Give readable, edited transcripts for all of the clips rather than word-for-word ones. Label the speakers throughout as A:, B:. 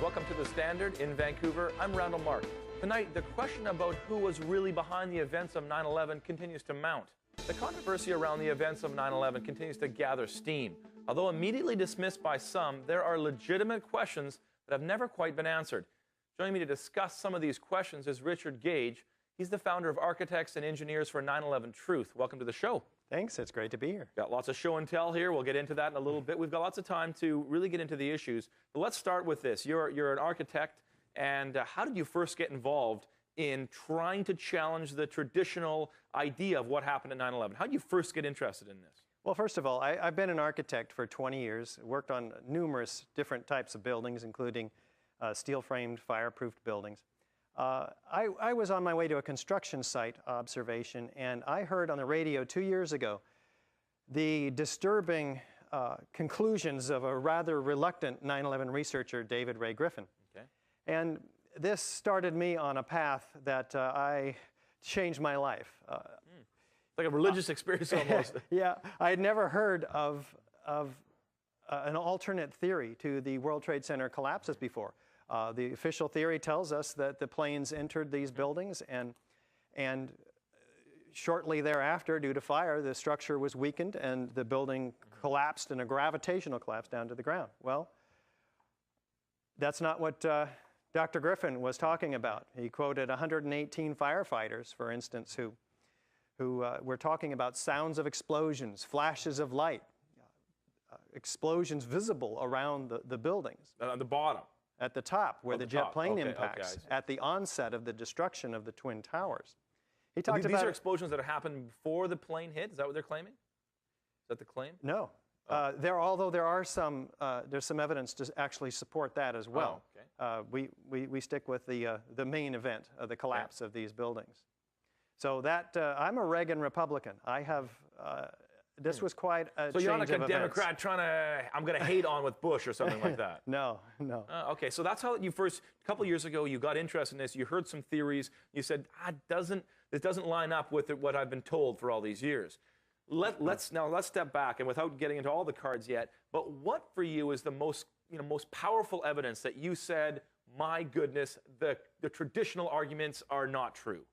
A: Welcome to The Standard in Vancouver. I'm Randall Mark. Tonight, the question about who was really behind the events of 9/11 continues to mount. The controversy around the events of 9/11 continues to gather steam. Although immediately dismissed by some, there are legitimate questions that have never quite been answered. Joining me to discuss some of these questions is Richard Gage. He's the founder of Architects and Engineers for 9/11Truth. Welcome to the show.
B: Thanks. It's great to be here.
A: Got lots of show and tell here. We'll get into that in a little bit. We've got lots of time to really get into the issues. But let's start with this. You're an architect, and how did you first get involved in trying to challenge the traditional idea of what happened at 9/11? How did you first get interested in this?
B: Well, first of all, I've been an architect for 20 years, worked on numerous different types of buildings, including steel-framed, fireproofed buildings. I was on my way to a construction site observation, and I heard on the radio 2 years ago the disturbing conclusions of a rather reluctant 9/11 researcher, David Ray Griffin.
A: Okay.
B: And this started me on a path that I changed my life.
A: It's like a religious experience almost.
B: Yeah, I had never heard of an alternate theory to the World Trade Center collapses before. The official theory tells us that the planes entered these buildings, and shortly thereafter, due to fire, the structure was weakened and the building collapsed in a gravitational collapse down to the ground. Well, that's not what Dr. Griffin was talking about. He quoted 118 firefighters, for instance, who were talking about sounds of explosions, flashes of light, explosions visible around the buildings.
A: On the bottom.
B: At the top, where the jet plane impacts,
A: okay,
B: at the onset of the destruction of the Twin Towers. He talked
A: These are explosions that happened before the plane hit? Is that what they're claiming? Is that the claim?
B: No. Although there are there's some evidence to actually support that as well.
A: Oh, okay.
B: We stick with the main event of the collapse of these buildings. So that, I'm a Reagan Republican. I have, this was quite a change of events. So
A: you're not like a Democrat trying to, I'm going to hate on with Bush or something like that?
B: No, no.
A: Okay, so that's how you first, a couple of years ago, you got interested in this, you heard some theories, you said, this doesn't line up with what I've been told for all these years. Let's step back, and without getting into all the cards yet, but what for you is the most powerful evidence that you said, my goodness, the traditional arguments are not true?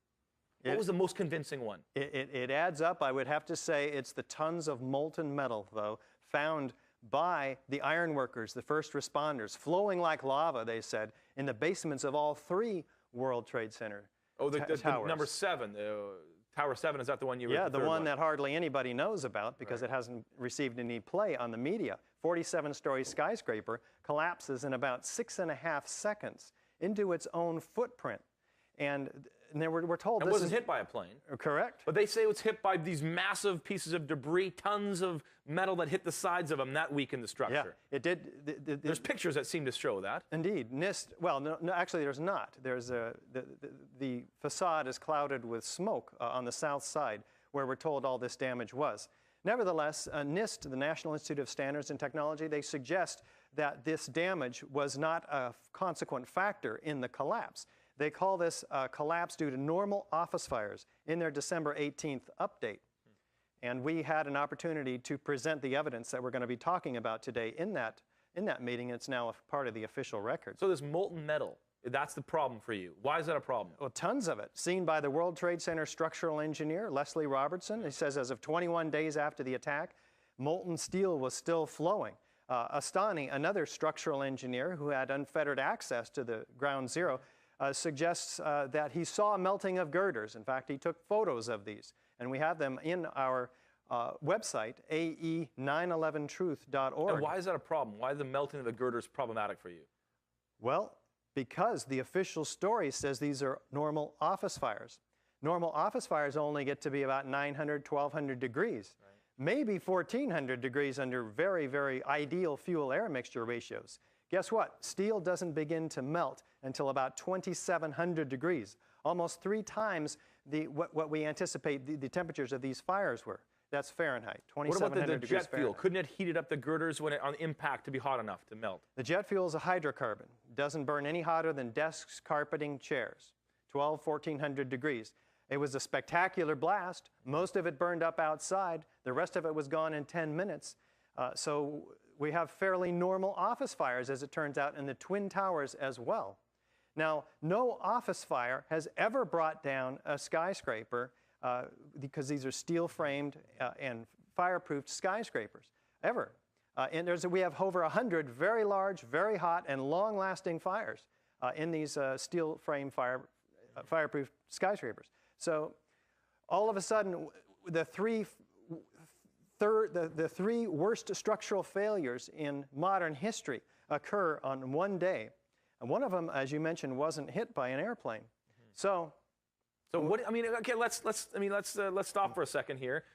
A: What was the most convincing one?
B: It adds up. I would have to say it's the tons of molten metal, though, found by the ironworkers, the first responders, flowing like lava, they said, in the basements of all three World Trade Center towers.
A: The number 7, Tower 7, is that the one you were?
B: Yeah, the one that hardly anybody knows about because it hasn't received any play on the media. 47-story skyscraper collapses in about 6.5 seconds into its own footprint. And we're told
A: it wasn't hit by a plane.
B: Correct.
A: But they say it was hit by these massive pieces of debris, tons of metal that hit the sides of them. That weakened the structure.
B: Yeah, it did.
A: There's pictures that seem to show that.
B: Indeed. NIST, well, no, actually there's not. There's the facade is clouded with smoke on the south side where we're told all this damage was. Nevertheless, NIST, the National Institute of Standards and Technology, they suggest that this damage was not a consequent factor in the collapse. They call this collapse due to normal office fires in their December 18th update. And we had an opportunity to present the evidence that we're going to be talking about today in that meeting. It's now a part of the official record.
A: So this molten metal, that's the problem for you. Why is that a problem?
B: Well, tons of it. Seen by the World Trade Center structural engineer, Leslie Robertson. He says as of 21 days after the attack, molten steel was still flowing. Astani, another structural engineer who had unfettered access to the ground zero, suggests that he saw a melting of girders. In fact, he took photos of these, and we have them in our website, AE911Truth.org.
A: And why is that a problem? Why is the melting of the girders problematic for you?
B: Well, because the official story says these are normal office fires. Normal office fires only get to be about 900, 1,200 degrees. Right. Maybe 1,400 degrees under very, very ideal fuel-air mixture ratios. Guess what? Steel doesn't begin to melt until about 2,700 degrees, almost 3 times what we anticipate the temperatures of these fires were. That's Fahrenheit, 2,700 degrees Fahrenheit. What about the jet fuel?
A: Couldn't it heated up the girders when on impact to be hot enough to melt?
B: The jet fuel is a hydrocarbon. It doesn't burn any hotter than desks, carpeting, chairs, 1,400 degrees. It was a spectacular blast. Most of it burned up outside. The rest of it was gone in 10 minutes. So we have fairly normal office fires, as it turns out, in the Twin Towers as well. Now, no office fire has ever brought down a skyscraper because these are steel-framed and fireproofed skyscrapers, ever. And we have over 100 very large, very hot, and long-lasting fires in these steel-frame fireproof skyscrapers. So all of a sudden, the three worst structural failures in modern history occur on one day. And one of them, as you mentioned, wasn't hit by an airplane. So
A: what, I mean, okay, let's stop for a second here.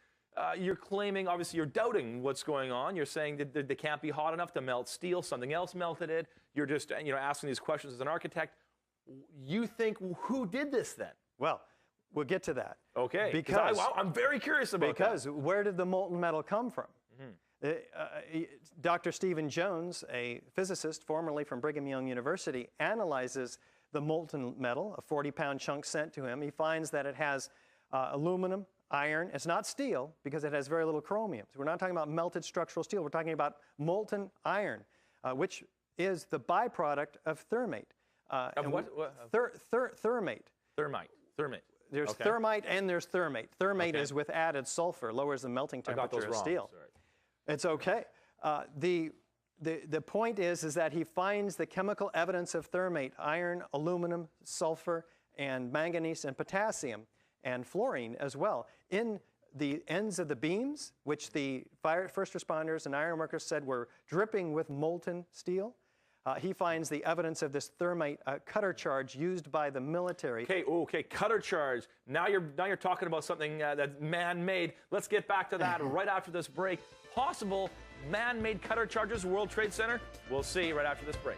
A: You're claiming, obviously, you're doubting what's going on. You're saying that they can't be hot enough to melt steel. Something else melted it. You're just, asking these questions as an architect. You think, who did this then?
B: Well, we'll get to that.
A: Okay.
B: Because
A: I'm very curious about that.
B: Because where did the molten metal come from? Dr. Stephen Jones, a physicist formerly from Brigham Young University, analyzes the molten metal, a 40-pound chunk sent to him. He finds that it has aluminum, iron. It's not steel because it has very little chromium. So we're not talking about melted structural steel. We're talking about molten iron, which is the byproduct of thermate.
A: Of what?
B: Thermate.
A: Thermite.
B: There's thermite and there's thermate. Thermate is with added sulfur, lowers the melting temperature of steel.
A: Sorry.
B: It's okay. The point is that he finds the chemical evidence of thermate, iron, aluminum, sulfur, and manganese and potassium, and fluorine as well, in the ends of the beams, which the first responders and iron workers said were dripping with molten steel. He finds the evidence of this thermite cutter charge used by the military.
A: Okay, cutter charge. Now you're talking about something that's man-made. Let's get back to that right after this break. Possible man-made cutter charges, World Trade Center? We'll see right after this break.